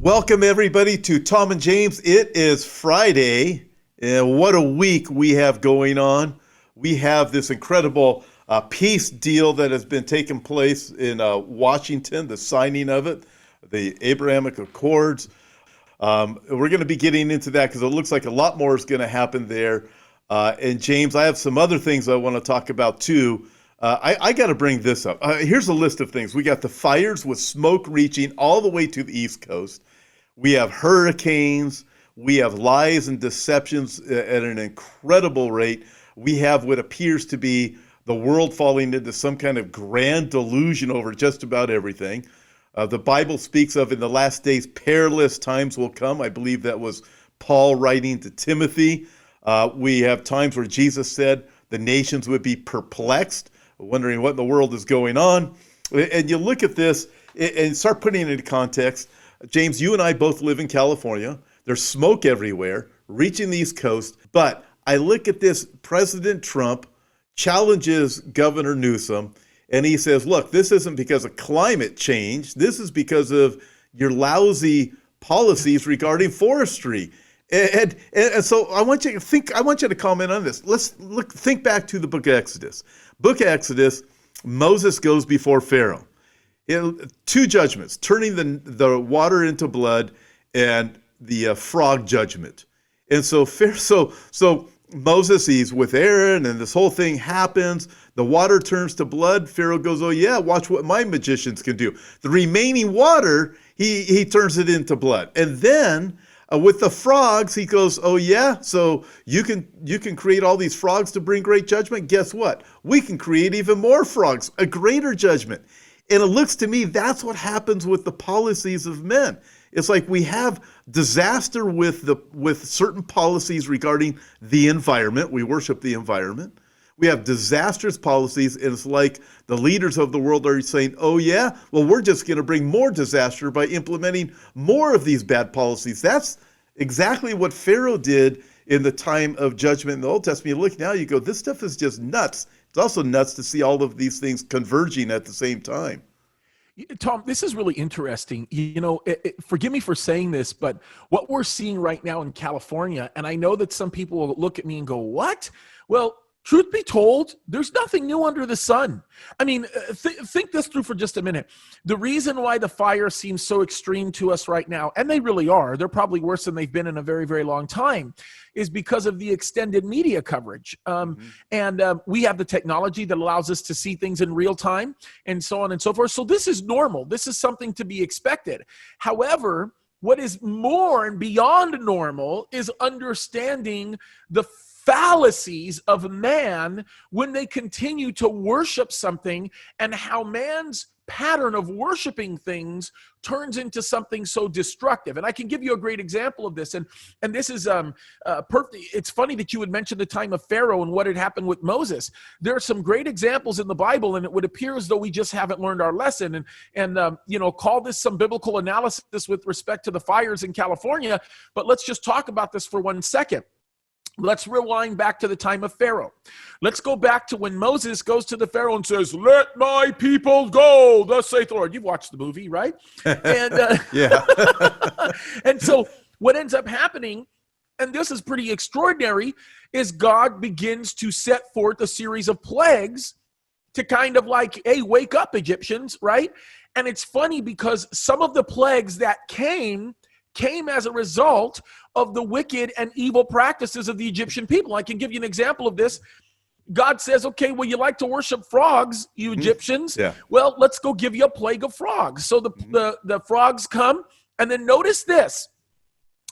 Welcome, everybody, to Tom and James. It is Friday, and what a week we have going on. We have this incredible peace deal that has been taking place in Washington, the signing of it, the Abrahamic Accords. We're going to be getting into that because it looks like a lot more is going to happen there. And James, I have some other things I want to talk about too. I got to bring this up. Here's a list of things. We got the fires with smoke reaching all the way to the East Coast. We have hurricanes. We have lies and deceptions at an incredible rate. We have what appears to be the world falling into some kind of grand delusion over just about everything. The Bible speaks of in the last days, perilous times will come. I believe that was Paul writing to Timothy. We have times where Jesus said the nations would be perplexed, wondering what in the world is going on. And you look at this and start putting it into context. James, you and I both live in California. There's smoke everywhere, reaching the East Coast. But I look at this, President Trump challenges Governor Newsom, and he says, look, this isn't because of climate change. This is because of your lousy policies regarding forestry. And so I want you to comment on this. Think back to the book of Exodus. Book of Exodus, Moses goes before Pharaoh. Two judgments, turning the water into blood and the frog judgment. And so Moses, he's with Aaron, and this whole thing happens. The water turns to blood. Pharaoh goes, oh yeah, watch what my magicians can do. The remaining water, he turns it into blood. And then with the frogs, he goes, oh yeah, so you can create all these frogs to bring great judgment. Guess what? We can create even more frogs, a greater judgment. And it looks to me that's what happens with the policies of men. It's like we have disaster with certain policies regarding the environment. We worship the environment. We have disastrous policies, and it's like the leaders of the world are saying, oh yeah, well, we're just going to bring more disaster by implementing more of these bad policies. That's exactly what Pharaoh did in the time of judgment in the Old Testament. You look now, you go, this stuff is just nuts. It's also nuts to see all of these things converging at the same time. Tom, this is really interesting. Forgive me for saying this, but what we're seeing right now in California, and I know that some people will look at me and go, what? Well, truth be told, there's nothing new under the sun. I mean, think this through for just a minute. The reason why the fire seems so extreme to us right now, and they really are, they're probably worse than they've been in a very, very long time, is because of the extended media coverage. And we have the technology that allows us to see things in real time and so on and so forth. So this is normal. This is something to be expected. However, what is more and beyond normal is understanding the fallacies of man when they continue to worship something, and how man's pattern of worshiping things turns into something so destructive. And I can give you a great example of this. And this is perfect. It's funny that you would mention the time of Pharaoh and what had happened with Moses. There are some great examples in the Bible, and it would appear as though we just haven't learned our lesson. And call this some biblical analysis with respect to the fires in California. But let's just talk about this for 1 second. Let's rewind back to the time of Pharaoh. Let's go back to when Moses goes to the Pharaoh and says, let my people go, thus saith the Lord. You've watched the movie, right? And yeah. And so what ends up happening, and this is pretty extraordinary, is God begins to set forth a series of plagues to kind of like, hey, wake up, Egyptians, right? And it's funny because some of the plagues that came as a result of the wicked and evil practices of the Egyptian people. I can give you an example of this. God says, okay, well, you like to worship frogs, you Egyptians. Yeah. Well, let's go give you a plague of frogs. So the frogs come, and then notice this.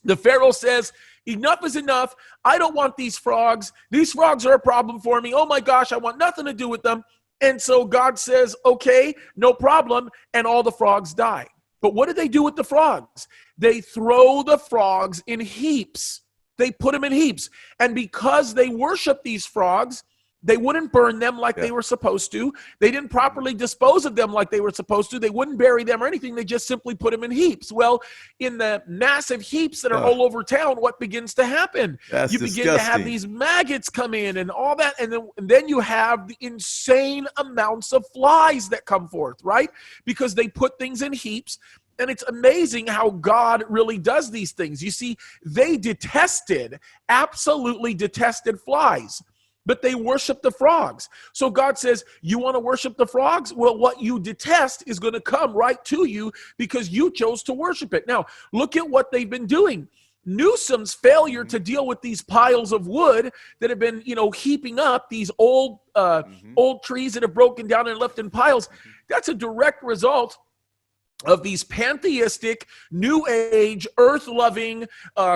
The Pharaoh says, enough is enough. I don't want these frogs. These frogs are a problem for me. Oh my gosh, I want nothing to do with them. And so God says, okay, no problem. And all the frogs die. But what do they do with the frogs? They throw the frogs in heaps. They put them in heaps. And because they worship these frogs, they wouldn't burn them like they were supposed to. They didn't properly dispose of them like they were supposed to. They wouldn't bury them or anything. They just simply put them in heaps. Well, in the massive heaps that are all over town, what begins to happen? That's you begin disgusting. to have these maggots come in and all that. And then you have the insane amounts of flies that come forth, right? Because they put things in heaps. And it's amazing how God really does these things. You see, they absolutely detested flies, but they worship the frogs. So God says, you want to worship the frogs? Well, what you detest is going to come right to you because you chose to worship it. Now, look at what they've been doing. Newsom's failure to deal with these piles of wood that have been, heaping up, these old trees that have broken down and left in piles, that's a direct result of these pantheistic, new age, earth-loving,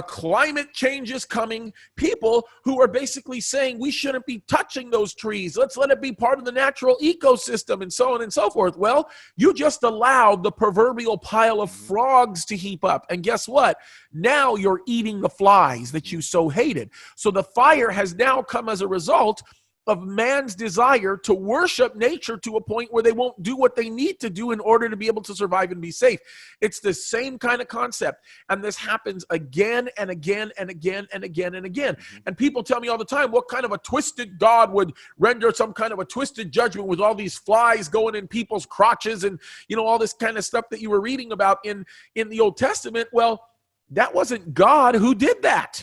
climate changes coming people who are basically saying we shouldn't be touching those trees. Let's let it be part of the natural ecosystem and so on and so forth. Well, you just allowed the proverbial pile of frogs to heap up. And guess what? Now you're eating the flies that you so hated. So the fire has now come as a result of man's desire to worship nature to a point where they won't do what they need to do in order to be able to survive and be safe. It's the same kind of concept. And this happens again and again and again and again and again. And people tell me all the time, what kind of a twisted God would render some kind of a twisted judgment with all these flies going in people's crotches and, all this kind of stuff that you were reading about in the Old Testament. Well, that wasn't God who did that.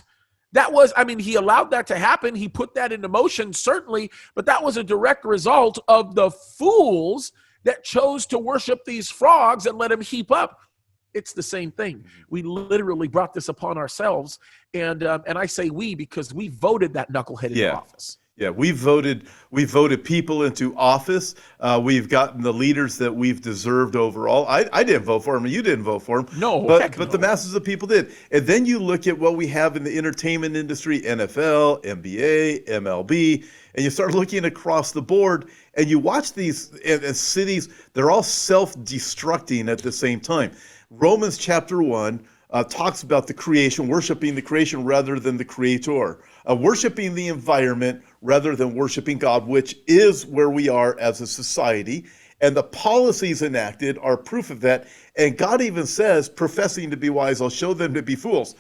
He allowed that to happen. He put that into motion, certainly, but that was a direct result of the fools that chose to worship these frogs and let them heap up. It's the same thing. We literally brought this upon ourselves, and I say we because we voted that knucklehead into office. Yeah, we voted people into office. We've gotten the leaders that we've deserved overall. I didn't vote for them, and you didn't vote for them. No, but no. The masses of people did. And then you look at what we have in the entertainment industry, NFL, NBA, MLB, and you start looking across the board, and you watch these cities, they're all self-destructing at the same time. Romans chapter 1 talks about the creation, worshiping the creation rather than the creator, worshiping the environment rather than worshiping God, which is where we are as a society. And the policies enacted are proof of that. And God even says, professing to be wise, I'll show them to be fools.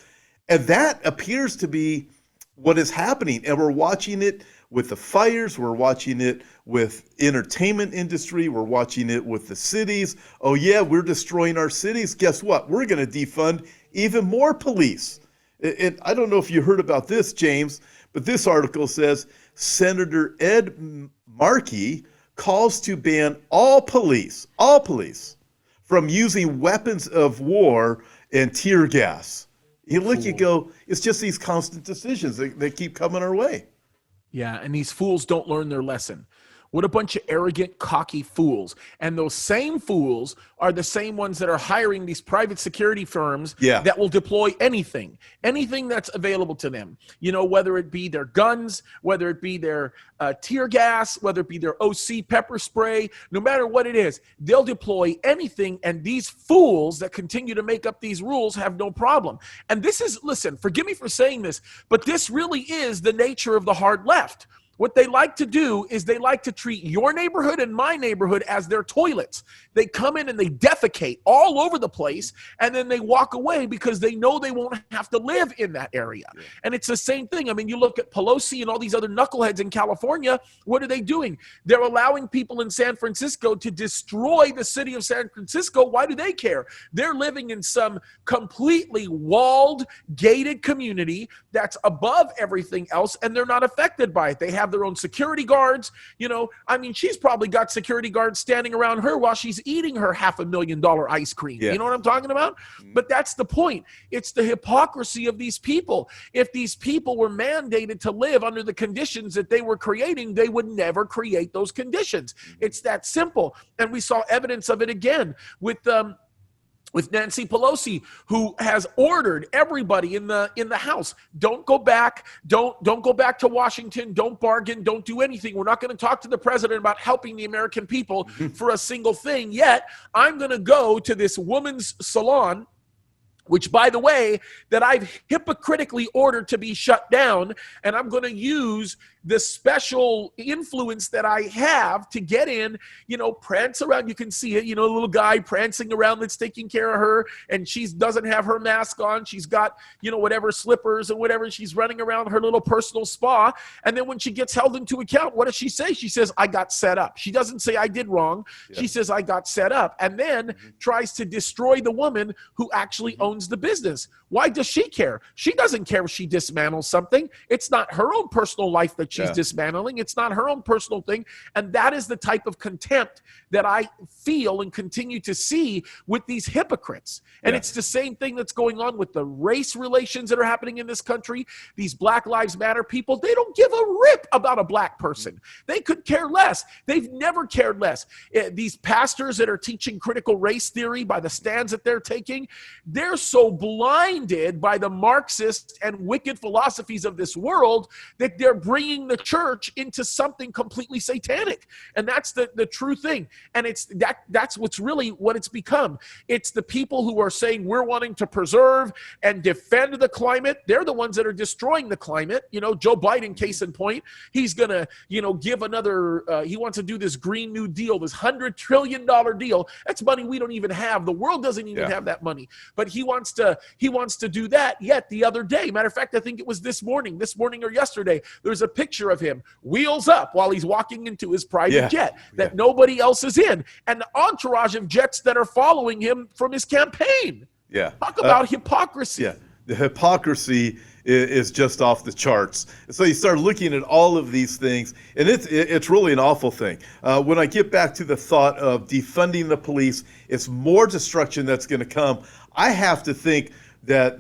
And that appears to be what is happening. And we're watching it with the fires. We're watching it with entertainment industry. We're watching it with the cities. Oh yeah, we're destroying our cities. Guess what? We're going to defund even more police. And I don't know if you heard about this, James, but this article says Senator Ed Markey calls to ban all police from using weapons of war and tear gas. You look, you go, it's just these constant decisions that keep coming our way. Yeah, and these fools don't learn their lesson. What a bunch of arrogant, cocky fools. And those same fools are the same ones that are hiring these private security firms that will deploy anything that's available to them. Whether it be their guns, whether it be their tear gas, whether it be their OC pepper spray, no matter what it is, they'll deploy anything. And these fools that continue to make up these rules have no problem. And this is, listen, forgive me for saying this, but this really is the nature of the hard left. What they like to do is they like to treat your neighborhood and my neighborhood as their toilets. They come in and they defecate all over the place, and then they walk away because they know they won't have to live in that area. Yeah. And it's the same thing. I mean, you look at Pelosi and all these other knuckleheads in California, what are they doing? They're allowing people in San Francisco to destroy the city of San Francisco. Why do they care? They're living in some completely walled, gated community that's above everything else, and they're not affected by it. They have their own security guards. She's probably got security guards standing around her while she's eating her $500,000 ice cream. Yeah. You know what I'm talking about? But that's the point. It's the hypocrisy of these people. If these people were mandated to live under the conditions that they were creating, they would never create those conditions. It's that simple. And we saw evidence of it again with Nancy Pelosi, who has ordered everybody in the House, don't go back, don't go back to Washington, don't bargain, don't do anything. We're not going to talk to the president about helping the American people for a single thing. Yet I'm going to go to this woman's salon which, by the way, that I've hypocritically ordered to be shut down. And I'm going to use the special influence that I have to get in, prance around. You can see it, a little guy prancing around that's taking care of her. And she doesn't have her mask on. She's got, whatever slippers and whatever. She's running around her little personal spa. And then when she gets held into account, what does she say? She says, I got set up. She doesn't say I did wrong. Yeah. She says, I got set up. And then tries to destroy the woman who actually owns the business. Why does she care? She doesn't care if she dismantles something. It's not her own personal life that she's dismantling. It's not her own personal thing. And that is the type of contempt that I feel and continue to see with these hypocrites. And it's the same thing that's going on with the race relations that are happening in this country. These Black Lives Matter people, they don't give a rip about a black person. They could care less. They've never cared less. These pastors that are teaching critical race theory by the stands that they're taking, they're so blinded by the Marxist and wicked philosophies of this world that they're bringing the church into something completely satanic. And that's the true thing. And that's what's really what it's become. It's the people who are saying we're wanting to preserve and defend the climate. They're the ones that are destroying the climate. Joe Biden, case in point, he's going to, give another, he wants to do this Green New Deal, this $100 trillion deal. That's money we don't even have. The world doesn't even have that money. But he wants to do that. Yet the other day, matter of fact, I think it was this morning or yesterday, there's a picture of him wheels up while he's walking into his private jet that nobody else is in, and the entourage of jets that are following him from his campaign. Yeah. Talk about hypocrisy. Yeah. The hypocrisy is just off the charts. So you start looking at all of these things, and it's really an awful thing. When I get back to the thought of defunding the police, it's more destruction that's going to come. I have to think that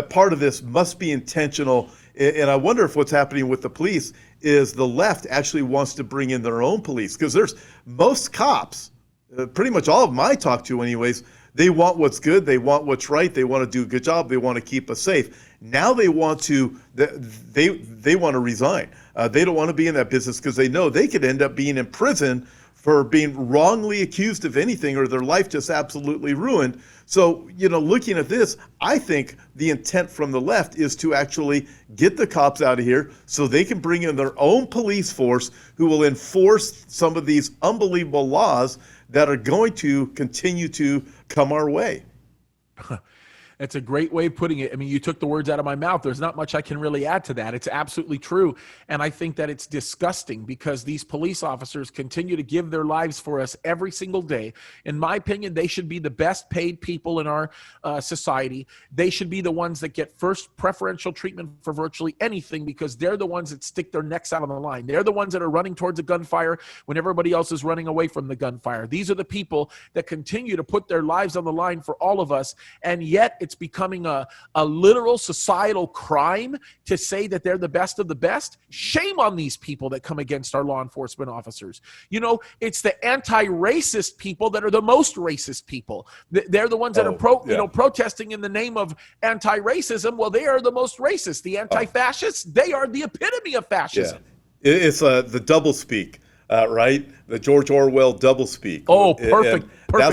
part of this must be intentional, and I wonder if what's happening with the police is the left actually wants to bring in their own police, because there's most cops, pretty much all of them I talk to anyways, they want what's good, they want what's right, they want to do a good job, they want to keep us safe. Now they want to resign. They don't want to be in that business because they know they could end up being in prison for being wrongly accused of anything, or their life just absolutely ruined. So, looking at this, I think the intent from the left is to actually get the cops out of here so they can bring in their own police force who will enforce some of these unbelievable laws that are going to continue to come our way. It's a great way of putting it. I mean, you took the words out of my mouth. There's not much I can really add to that. It's absolutely true. And I think that it's disgusting because these police officers continue to give their lives for us every single day. In my opinion, they should be the best paid people in our society. They should be the ones that get first preferential treatment for virtually anything because they're the ones that stick their necks out on the line. They're the ones that are running towards a gunfire when everybody else is running away from the gunfire. These are the people that continue to put their lives on the line for all of us. And yet it's becoming a literal societal crime to say that they're the best of the best. Shame on these people that come against our law enforcement officers. It's the anti-racist people that are the most racist people. They're the ones that are protesting in the name of anti-racism. Well, they are the most racist. The anti-fascists, they are the epitome of fascism. Yeah. It's the doublespeak. Right? The George Orwell doublespeak. Oh, perfect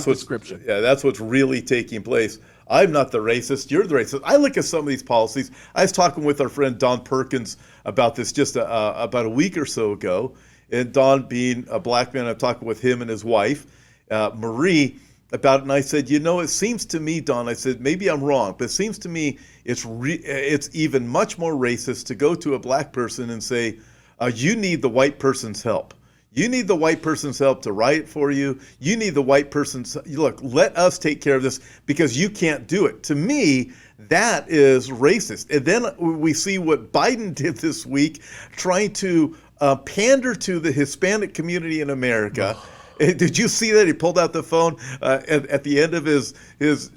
description. Yeah, that's what's really taking place. I'm not the racist. You're the racist. I look at some of these policies. I was talking with our friend Don Perkins about this just about a week or so ago. And Don, being a black man, I'm talking with him and his wife, Marie, about it. And I said, it seems to me, Don, I said, maybe I'm wrong, but it seems to me it's even much more racist to go to a black person and say, you need the white person's help. You need the white person's help to write for you. You need the white person's, look, let us take care of this because you can't do it. To me, that is racist. And then we see what Biden did this week, trying to pander to the Hispanic community in America. Did you see that? He pulled out the phone at the end of his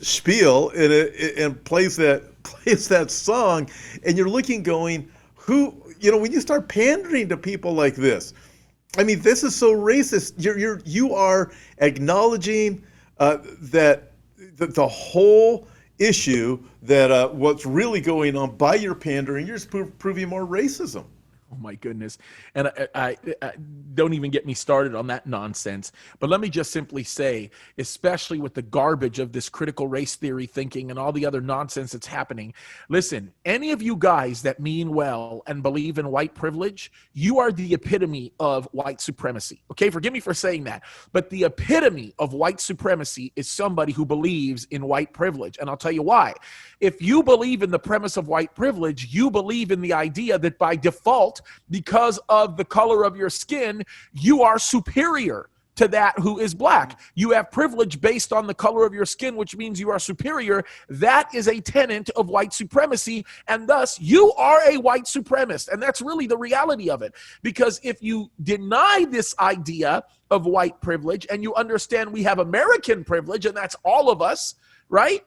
spiel and plays that song. And you're looking going, when you start pandering to people like this, I mean, this is so racist. You are acknowledging that the whole issue that what's really going on by your pandering, you're just proving more racism. Oh my goodness. And I don't even get me started on that nonsense. But let me just simply say, especially with the garbage of this critical race theory thinking and all the other nonsense that's happening, listen, any of you guys that mean well and believe in white privilege, you are the epitome of white supremacy. Okay, forgive me for saying that. But the epitome of white supremacy is somebody who believes in white privilege. And I'll tell you why. If you believe in the premise of white privilege, you believe in the idea that by default, because of the color of your skin, you are superior to that who is black. You have privilege based on the color of your skin, which means you are superior. That is a tenet of white supremacy, and thus you are a white supremacist. And that's really the reality of it. Because if you deny this idea of white privilege and you understand we have American privilege, and that's all of us, right?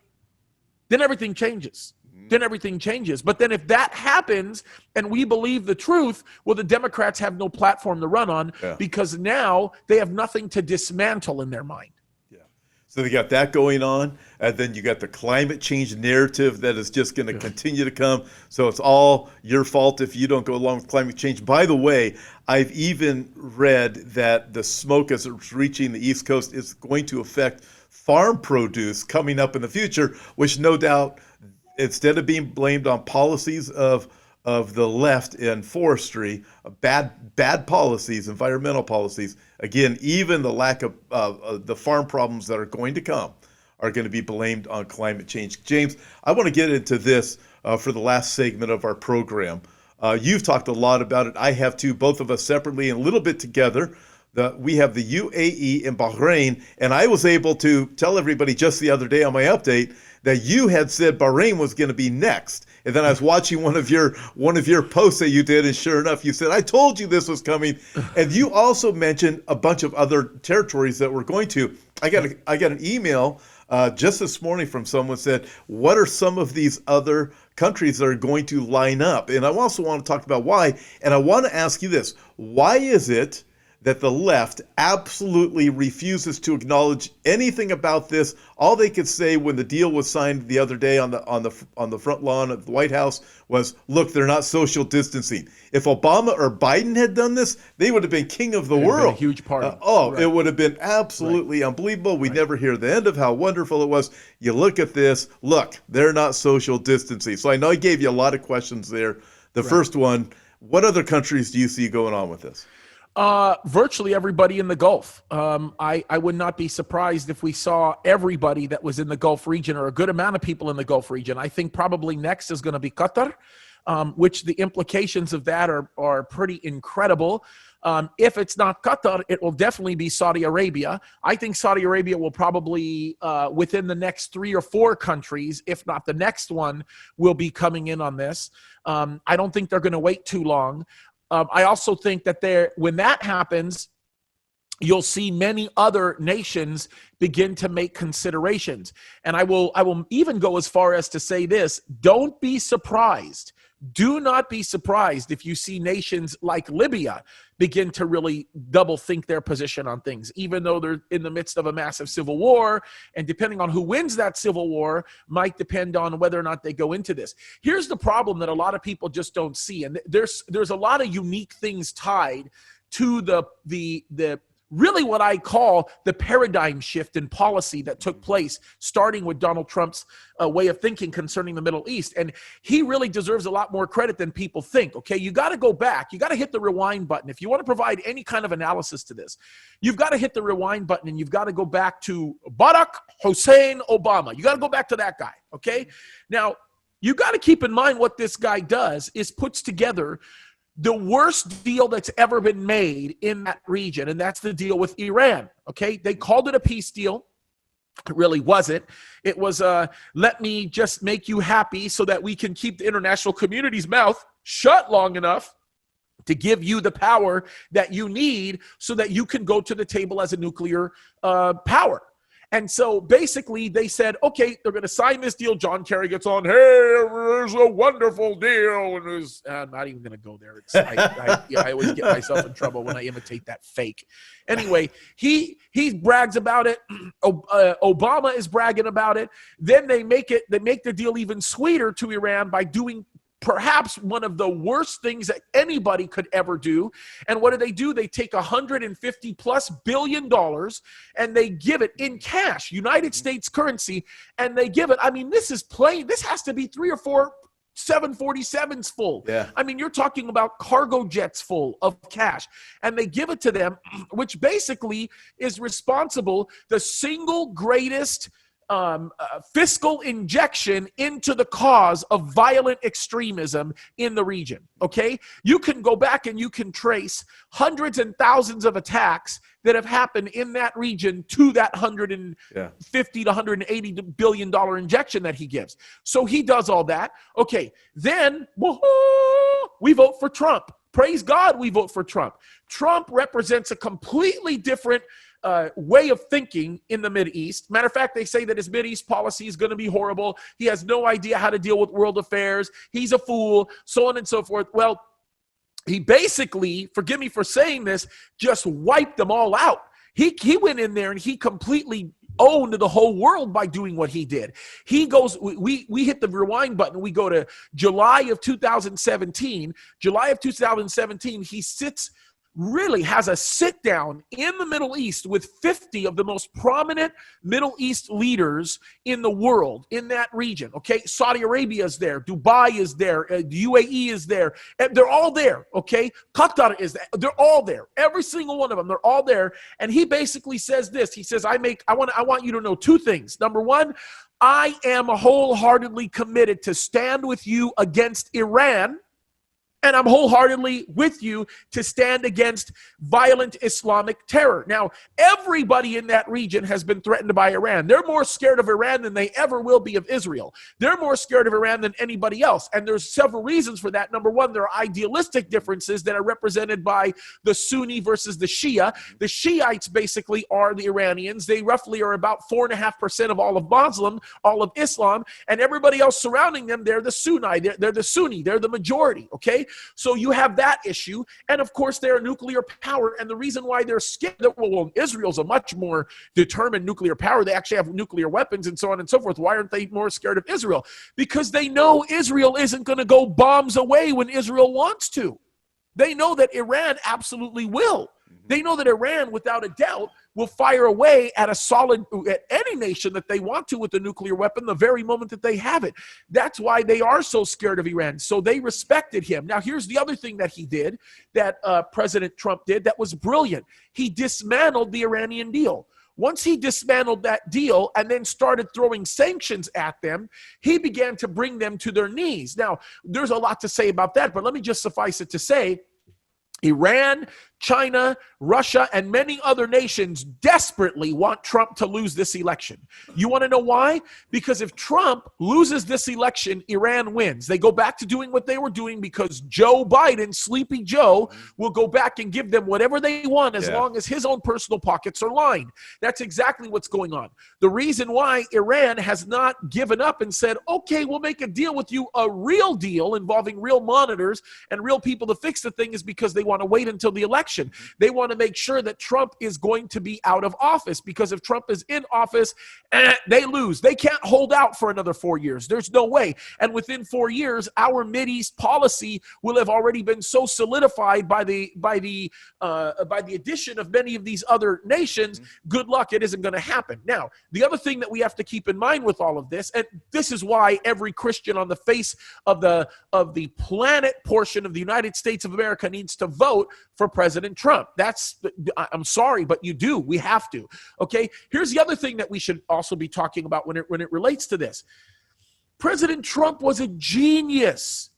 Then everything changes. But then if that happens and we believe the truth, well, the Democrats have no platform to run on because now they have nothing to dismantle in their mind. Yeah. So they got that going on. And then you got the climate change narrative that is just going to continue to come. So it's all your fault if you don't go along with climate change. By the way, I've even read that the smoke as it's reaching the East Coast is going to affect farm produce coming up in the future, which no doubt, instead of being blamed on policies of the left in forestry, bad policies, environmental policies, again, even the lack of the farm problems that are going to come are going to be blamed on climate change. James, I want to get into this for the last segment of our program. You've talked a lot about it. I have too, both of us separately and a little bit together. We have the UAE and Bahrain, and I was able to tell everybody just the other day on my update that you had said Bahrain was going to be next. And then I was watching one of your posts that you did, and sure enough, you said, I told you this was coming. And you also mentioned a bunch of other territories that we're going to. I got an email just this morning from someone said, what are some of these other countries that are going to line up? And I also want to talk about why. And I want to ask you this. Why is it that the left absolutely refuses to acknowledge anything about this? All they could say when the deal was signed the other day on the front lawn of the White House was, look, they're not social distancing. If Obama or Biden had done this, they would have been king of the world. A huge party. Right. It would have been absolutely unbelievable. We never hear the end of how wonderful it was. You look at this, look, they're not social distancing. So I know I gave you a lot of questions there. The first one, what other countries do you see going on with this? Virtually everybody in the Gulf. I would not be surprised if we saw everybody that was in the Gulf region, or a good amount of people in the Gulf region. I think probably next is going to be Qatar, which the implications of that are pretty incredible. If it's not Qatar, it will definitely be Saudi Arabia. I think Saudi Arabia will probably, within the next 3 or 4 countries, if not the next one, will be coming in on this. I don't think they're going to wait too long. I also think that when that happens, you'll see many other nations begin to make considerations. And I will even go as far as to say this: don't be surprised. Do not be surprised if you see nations like Libya begin to really double think their position on things, even though they're in the midst of a massive civil war. And depending on who wins that civil war might depend on whether or not they go into this. Here's the problem that a lot of people just don't see. And there's a lot of unique things tied to the really what I call the paradigm shift in policy that took place, starting with Donald Trump's way of thinking concerning the Middle East. And he really deserves a lot more credit than people think, okay? You got to go back. You got to hit the rewind button. If you want to provide any kind of analysis to this, you've got to hit the rewind button, and you've got to go back to Barack Hussein Obama. You got to go back to that guy, okay? Now, you got to keep in mind what this guy does is puts together the worst deal that's ever been made in that region, and that's the deal with Iran, okay? They called it a peace deal. It really wasn't. It was, let me just make you happy so that we can keep the international community's mouth shut long enough to give you the power that you need so that you can go to the table as a nuclear power. And so basically they said, okay, they're going to sign this deal. John Kerry gets on, hey, there's a wonderful deal. And I'm not even going to go there. I always get myself in trouble when I imitate that fake. Anyway, he brags about it. Obama is bragging about it. Then they make the deal even sweeter to Iran by doing perhaps one of the worst things that anybody could ever do. And what do? They take $150+ billion and they give it in cash, United States currency, and they give it. I mean, this is plain. This has to be 3 or 4 747s full. Yeah. I mean, you're talking about cargo jets full of cash, and they give it to them, which basically is responsible, the single greatest fiscal injection into the cause of violent extremism in the region, okay? You can go back and you can trace hundreds and thousands of attacks that have happened in that region to that $150 to $180 billion injection that he gives. So he does all that. Okay, then we vote for Trump. Praise God, we vote for Trump. Trump represents a completely different way of thinking in the Mideast. Matter of fact, they say that his Mideast policy is going to be horrible. He has no idea how to deal with world affairs. He's a fool, so on and so forth. Well, he basically, forgive me for saying this, just wiped them all out. He went in there and he completely owned the whole world by doing what he did. He goes, we hit the rewind button. We go to July of 2017. July of 2017, he really has a sit down in the Middle East with 50 of the most prominent Middle East leaders in the world in that region. Okay. Saudi Arabia is there. Dubai is there. UAE is there. And they're all there. Okay. Qatar is there. They're all there. Every single one of them. They're all there. And he basically says this. He says, I want you to know 2 things. Number 1, I am wholeheartedly committed to stand with you against Iran. And I'm wholeheartedly with you to stand against violent Islamic terror. Now, everybody in that region has been threatened by Iran. They're more scared of Iran than they ever will be of Israel. They're more scared of Iran than anybody else. And there's several reasons for that. Number 1, there are idealistic differences that are represented by the Sunni versus the Shia. The Shiites basically are the Iranians. They roughly are about 4.5% of all of Islam, and everybody else surrounding them, they're the Sunni. They're the Sunni. They're the majority, okay? So you have that issue. And of course, they're a nuclear power. And the reason why they're scared, well, Israel's a much more determined nuclear power. They actually have nuclear weapons and so on and so forth. Why aren't they more scared of Israel? Because they know Israel isn't going to go bombs away when Israel wants to. They know that Iran absolutely will. They know that Iran, without a doubt, will fire away at any nation that they want to with a nuclear weapon the very moment that they have it. That's why they are so scared of Iran. So they respected him. Now, here's the other thing that he did, that President Trump did, that was brilliant. He dismantled the Iranian deal. Once he dismantled that deal and then started throwing sanctions at them, he began to bring them to their knees. Now, there's a lot to say about that, but let me just suffice it to say, Iran, China, Russia, and many other nations desperately want Trump to lose this election. You want to know why? Because if Trump loses this election, Iran wins. They go back to doing what they were doing because Joe Biden, Sleepy Joe, will go back and give them whatever they want as long as his own personal pockets are lined. That's exactly what's going on. The reason why Iran has not given up and said, okay, we'll make a deal with you, a real deal involving real monitors and real people to fix the thing, is because they want to wait until the election. They want to make sure that Trump is going to be out of office, because if Trump is in office, they lose. They can't hold out for another 4 years. There's no way. And within 4 years, our Mideast policy will have already been so solidified by the addition of many of these other nations. Good luck. It isn't going to happen. Now, the other thing that we have to keep in mind with all of this, and this is why every Christian on the face of the planet portion of the United States of America needs to vote for President Trump. I'm sorry, but you do. We have to. Okay. Here's the other thing that we should also be talking about when it relates to this. President Trump was a genius.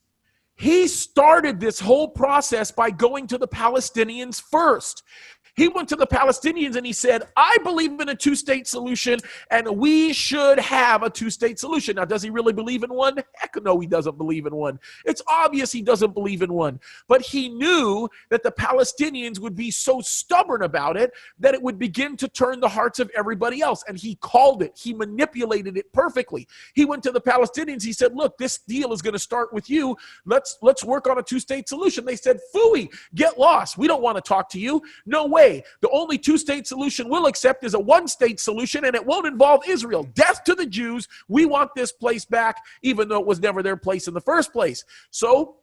He started this whole process by going to the Palestinians first. He went to the Palestinians and he said, I believe in a 2-state solution and we should have a 2-state solution. Now, does he really believe in one? Heck no, he doesn't believe in one. It's obvious he doesn't believe in one. But he knew that the Palestinians would be so stubborn about it that it would begin to turn the hearts of everybody else. And he called it. He manipulated it perfectly. He went to the Palestinians. He said, look, this deal is going to start with you. Let's work on a 2-state solution. They said, phooey, get lost. We don't want to talk to you. No way. way, the only two-state solution we'll accept is a one-state solution, and it won't involve Israel. Death to the Jews. We want this place back, even though it was never their place in the first place. So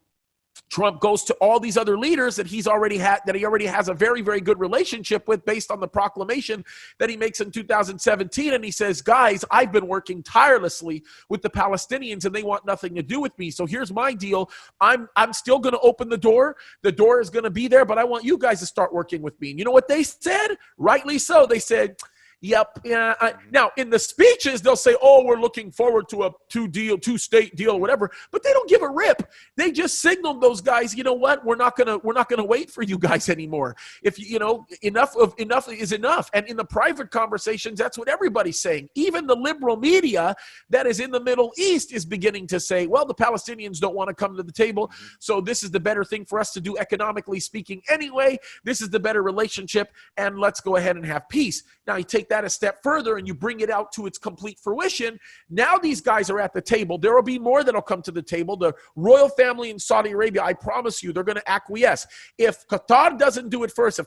Trump goes to all these other leaders that he already has a very, very good relationship with based on the proclamation that he makes in 2017. And he says, guys, I've been working tirelessly with the Palestinians and they want nothing to do with me. So here's my deal. I'm still going to open the door. The door is going to be there, but I want you guys to start working with me. And you know what they said? Rightly so. They said, yep. Yeah. Now, in the speeches, they'll say, "Oh, we're looking forward to a two-state deal, or whatever." But they don't give a rip. They just signaled those guys, you know what? We're not gonna wait for you guys anymore. If enough is enough. And in the private conversations, that's what everybody's saying. Even the liberal media that is in the Middle East is beginning to say, "Well, the Palestinians don't want to come to the table, so this is the better thing for us to do, economically speaking. Anyway, this is the better relationship, and let's go ahead and have peace." Now you take that a step further and you bring it out to its complete fruition. Now these guys are at the table. There will be more that'll come to the table. The royal family in Saudi Arabia, I promise you, they're going to acquiesce. If Qatar doesn't do it first,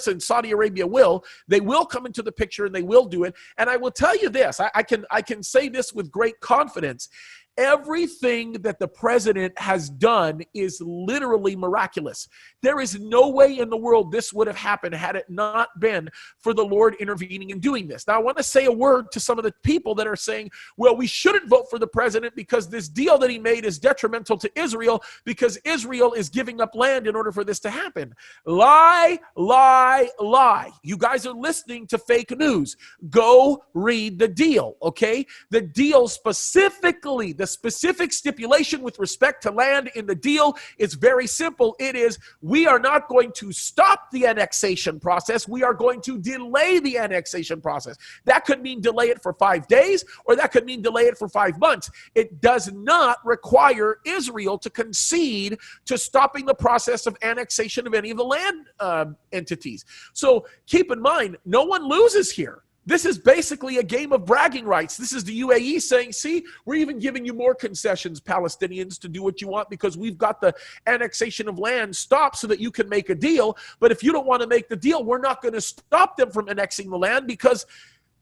and Saudi Arabia will, they will come into the picture and they will do it. And I will tell you this, I can say this with great confidence. Everything that the president has done is literally miraculous. There is no way in the world this would have happened had it not been for the Lord intervening and doing this. Now, I want to say a word to some of the people that are saying, well, we shouldn't vote for the president because this deal that he made is detrimental to Israel because Israel is giving up land in order for this to happen. Lie, lie, lie. You guys are listening to fake news. Go read the deal, okay? The deal specifically, the specific stipulation with respect to land in the deal is very simple. It is, we are not going to stop the annexation process. We are going to delay the annexation process. That could mean delay it for 5 days, or that could mean delay it for 5 months. It does not require Israel to concede to stopping the process of annexation of any of the land entities. So keep in mind, no one loses here. This is basically a game of bragging rights. This is the UAE saying, see, we're even giving you more concessions, Palestinians, to do what you want because we've got the annexation of land stopped so that you can make a deal. But if you don't want to make the deal, we're not going to stop them from annexing the land because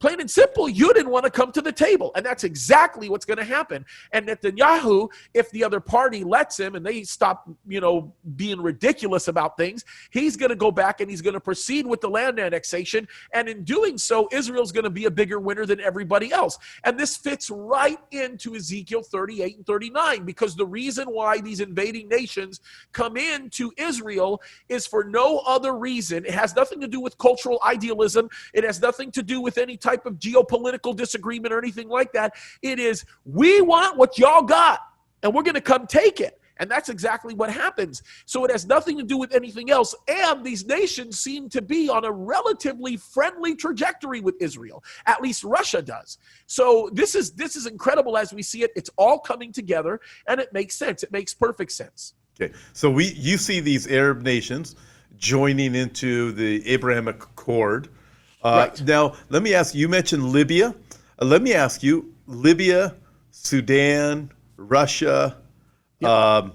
plain and simple, you didn't want to come to the table. And that's exactly what's going to happen. And Netanyahu, if the other party lets him and they stop, being ridiculous about things, he's going to go back and he's going to proceed with the land annexation. And in doing so, Israel's going to be a bigger winner than everybody else. And this fits right into Ezekiel 38 and 39, because the reason why these invading nations come into Israel is for no other reason. It has nothing to do with cultural idealism. It has nothing to do with any type of geopolitical disagreement or anything like that. It is, we want what y'all got and we're going to come take it. And that's exactly what happens. So it has nothing to do with anything else. And these nations seem to be on a relatively friendly trajectory with Israel. At least Russia does. So this is incredible as we see it. It's all coming together and it makes sense. It makes perfect sense. Okay. So you see these Arab nations joining into the Abrahamic Accord. Right. Now, let me ask you mentioned Libya. Let me ask you, Libya, Sudan, Russia, Yep.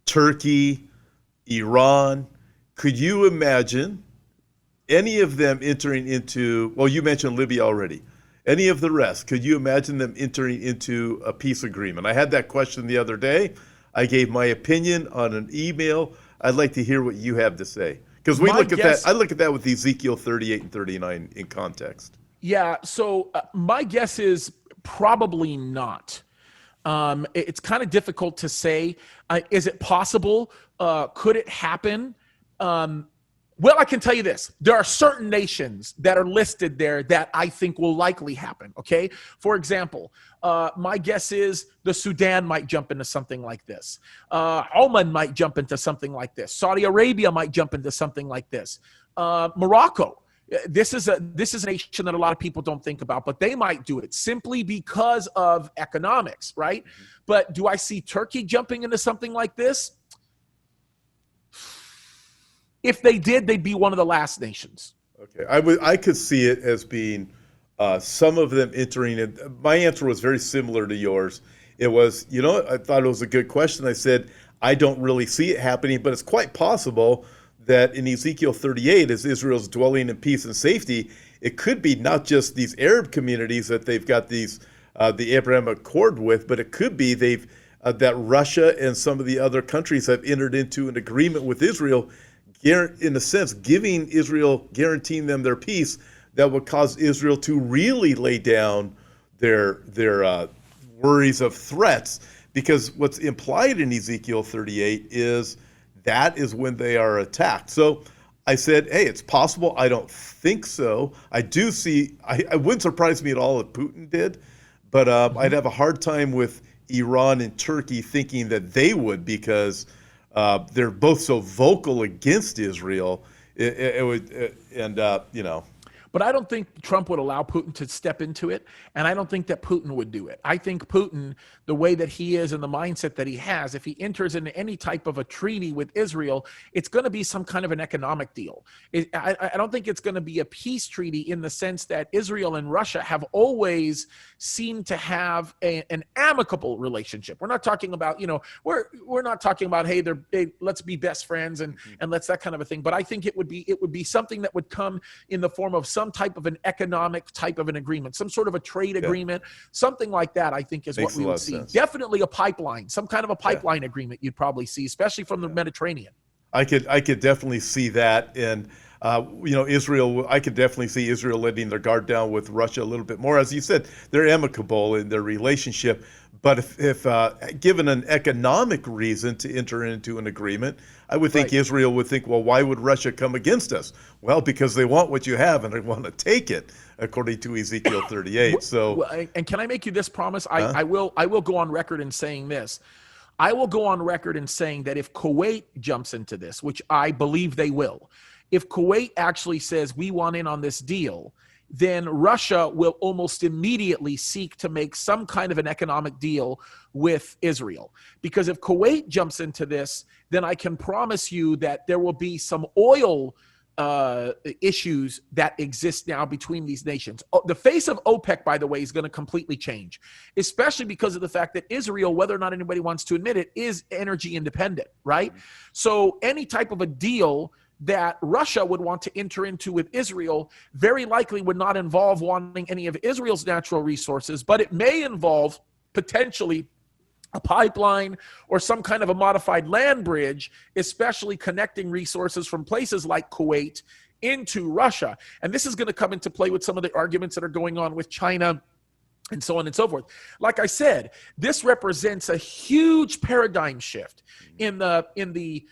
Turkey, Iran. Could you imagine any of them entering into, well, you mentioned Libya already. Any of the rest, could you imagine them entering into a peace agreement? I had that question the other day. I gave my opinion on an email. I'd like to hear what you have to say. Because I look at that with Ezekiel 38 and 39 in context. Yeah, so my guess is probably not. It's kind of difficult to say. Is it possible? Could it happen? Well, I can tell you this. There are certain nations that are listed there that I think will likely happen, okay? For example, my guess is the Sudan might jump into something like this. Oman might jump into something like this. Saudi Arabia might jump into something like this. Morocco. This is a nation that a lot of people don't think about, but they might do it simply because of economics, right? But do I see Turkey jumping into something like this? If they did, they'd be one of the last nations. Okay, I could see it as being some of them entering in. My answer was very similar to yours. It was, I thought it was a good question. I said, I don't really see it happening, but it's quite possible that in Ezekiel 38, as Israel's dwelling in peace and safety, it could be not just these Arab communities that they've got these the Abrahamic Accord with, but it could be they've that Russia and some of the other countries have entered into an agreement with Israel, in a sense, giving Israel, guaranteeing them their peace, that would cause Israel to really lay down their worries of threats, because what's implied in Ezekiel 38 is that is when they are attacked. So I said, hey, it's possible. I don't think so. I do see, it wouldn't surprise me at all if Putin did, but I'd have a hard time with Iran and Turkey thinking that they would, because they're both so vocal against Israel. It would, you know. But I don't think Trump would allow Putin to step into it, and I don't think that Putin would do it. I think Putin, the way that he is and the mindset that he has, if he enters into any type of a treaty with Israel, it's going to be some kind of an economic deal. I don't think it's going to be a peace treaty in the sense that Israel and Russia have always seemed to have an amicable relationship. We're not talking about, you know, we're not talking about, hey, let's be best friends and let's that kind of a thing. But I think it would be something that would come in the form of some type of an economic type of an agreement, some sort of a trade agreement, something like that, I think is what we would see. Definitely a pipeline, some kind of a pipeline agreement you'd probably see, especially from the Mediterranean. I could definitely see that. And, you know, Israel, I could definitely see Israel letting their guard down with Russia a little bit more. As you said, they're amicable in their relationship. But if given an economic reason to enter into an agreement, I would think Israel would think, well, why would Russia come against us? Well, because they want what you have and they want to take it, according to Ezekiel 38. So, and can I make you this promise? I will go on record in saying this. I will go on record in saying that if Kuwait jumps into this, which I believe they will, if Kuwait actually says we want in on this deal, then Russia will almost immediately seek to make some kind of an economic deal with Israel. Because if Kuwait jumps into this, then I can promise you that there will be some oil issues that exist now between these nations. The face of OPEC, by the way, is going to completely change, especially because of the fact that Israel, whether or not anybody wants to admit it, is energy independent, right? So any type of a deal that Russia would want to enter into with Israel very likely would not involve wanting any of Israel's natural resources, but it may involve potentially a pipeline or some kind of a modified land bridge, especially connecting resources from places like Kuwait into Russia. And this is going to come into play with some of the arguments that are going on with China and so on and so forth. Like I said, this represents a huge paradigm shift in the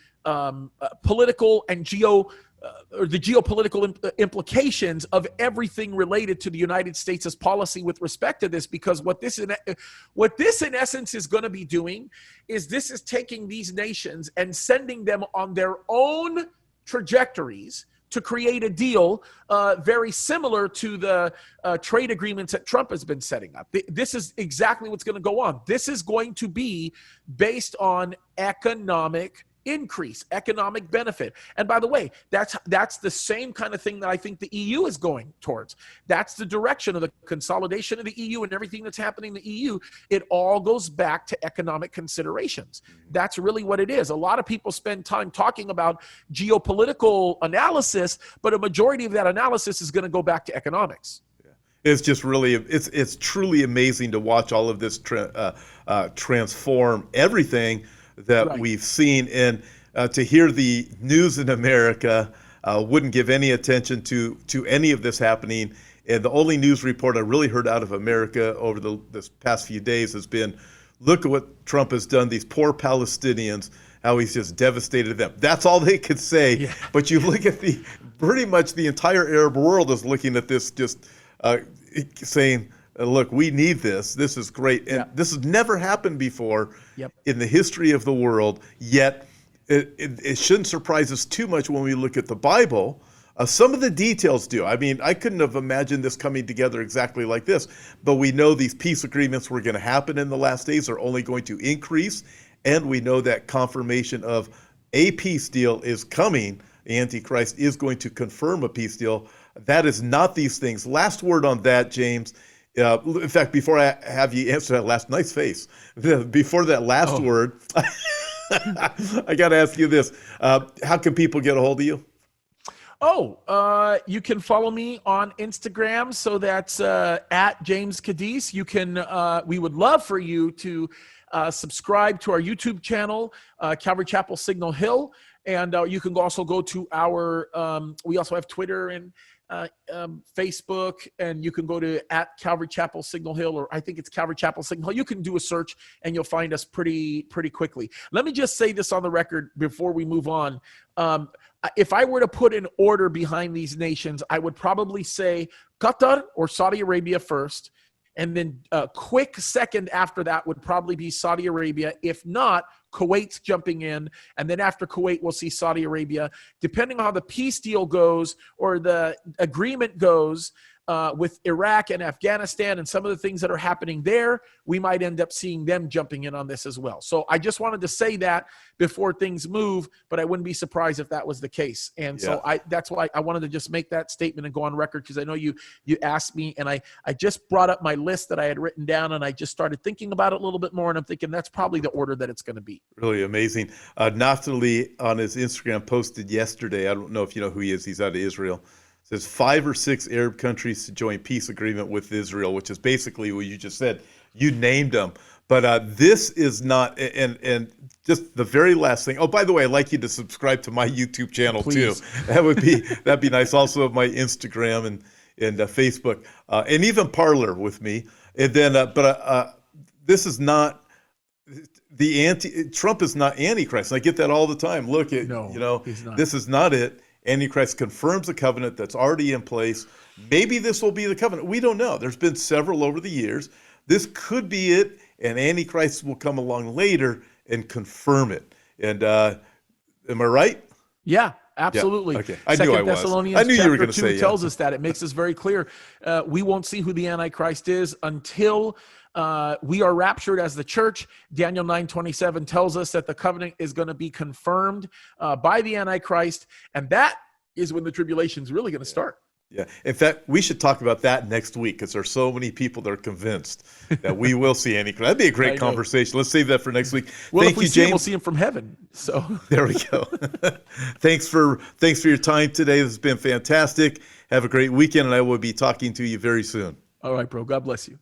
political and geopolitical implications of everything related to the United States' policy with respect to this. Because what this in essence is going to be doing is this is taking these nations and sending them on their own trajectories to create a deal very similar to the trade agreements that Trump has been setting up. This is exactly what's going to go on. This is going to be based on economic increase, economic benefit. And by the way, that's the same kind of thing that I think the EU is going towards. That's the direction of the consolidation of the EU and everything that's happening in the EU. It all goes back to economic considerations. That's really what it is. A lot of people spend time talking about geopolitical analysis, but a majority of that analysis is going to go back to economics. It's just really, it's truly amazing to watch all of this transform everything that we've seen. And to hear the news in America wouldn't give any attention to any of this happening. And the only news report I really heard out of America over this past few days has been, look at what Trump has done, these poor Palestinians, how he's just devastated them. That's all they could say. Yeah. But you look at pretty much the entire Arab world is looking at this just saying, look, we need this. This is great. And this has never happened before in the history of the world. Yet it shouldn't surprise us too much when we look at the Bible. Some of the details do. I mean, I couldn't have imagined this coming together exactly like this. But we know these peace agreements were going to happen in the last days are only going to increase. And we know that confirmation of a peace deal is coming. The Antichrist is going to confirm a peace deal. That is not these things. Last word on that, James. In fact, before I have you answer that last, nice face. Before that last word, I got to ask you this. How can people get a hold of you? You can follow me on Instagram. So that's at James Cadiz. You can, we would love for you to subscribe to our YouTube channel, Calvary Chapel Signal Hill. And you can also go to our, we also have Twitter and Facebook, and you can go to at Calvary Chapel Signal Hill, or I think it's Calvary Chapel Signal Hill. You can do a search and you'll find us pretty quickly. Let me just say this on the record before we move on. If I were to put an order behind these nations, I would probably say Qatar or Saudi Arabia first, and then a quick second after that would probably be Saudi Arabia. If not, Kuwait's jumping in, and then after Kuwait, we'll see Saudi Arabia. Depending on how the peace deal goes or the agreement goes with Iraq and Afghanistan and some of the things that are happening there, we might end up seeing them jumping in on this as well. So I just wanted to say that before things move, but I wouldn't be surprised if that was the case. And so that's why I wanted to just make that statement and go on record, because I know you asked me, and I just brought up my list that I had written down, and I just started thinking about it a little bit more, and I'm thinking that's probably the order that it's going to be. Really amazing. Naftali on his Instagram posted yesterday, I don't know if you know who he is, he's out of Israel. Says 5 or 6 Arab countries to join peace agreement with Israel, which is basically what you just said. You named them. But this is not, and just the very last thing. Oh, by the way, I'd like you to subscribe to my YouTube channel too. That'd be nice. Also my Instagram and Facebook, and even Parler with me. And then, this is not Trump is not Antichrist. And I get that all the time. Look, he's not. This is not it. Antichrist confirms a covenant that's already in place. Maybe this will be the covenant. We don't know. There's been several over the years. This could be it, and Antichrist will come along later and confirm it. And am I right? Yeah, absolutely. Yeah. Okay. I knew I was. Thessalonians I knew you were going to say tells us that. It makes us very clear. We won't see who the Antichrist is until we are raptured as the church. Daniel 9:27 tells us that the covenant is going to be confirmed by the Antichrist, and that is when the tribulation is really going to start. Yeah. In fact, we should talk about that next week, because there's so many people that are convinced that we will see Antichrist. That'd be a great conversation. Let's save that for next week. Well, Thank if we you, see James. him, we'll see him from heaven. So there we go. Thanks for your time today. This has been fantastic. Have a great weekend, and I will be talking to you very soon. All right, bro. God bless you.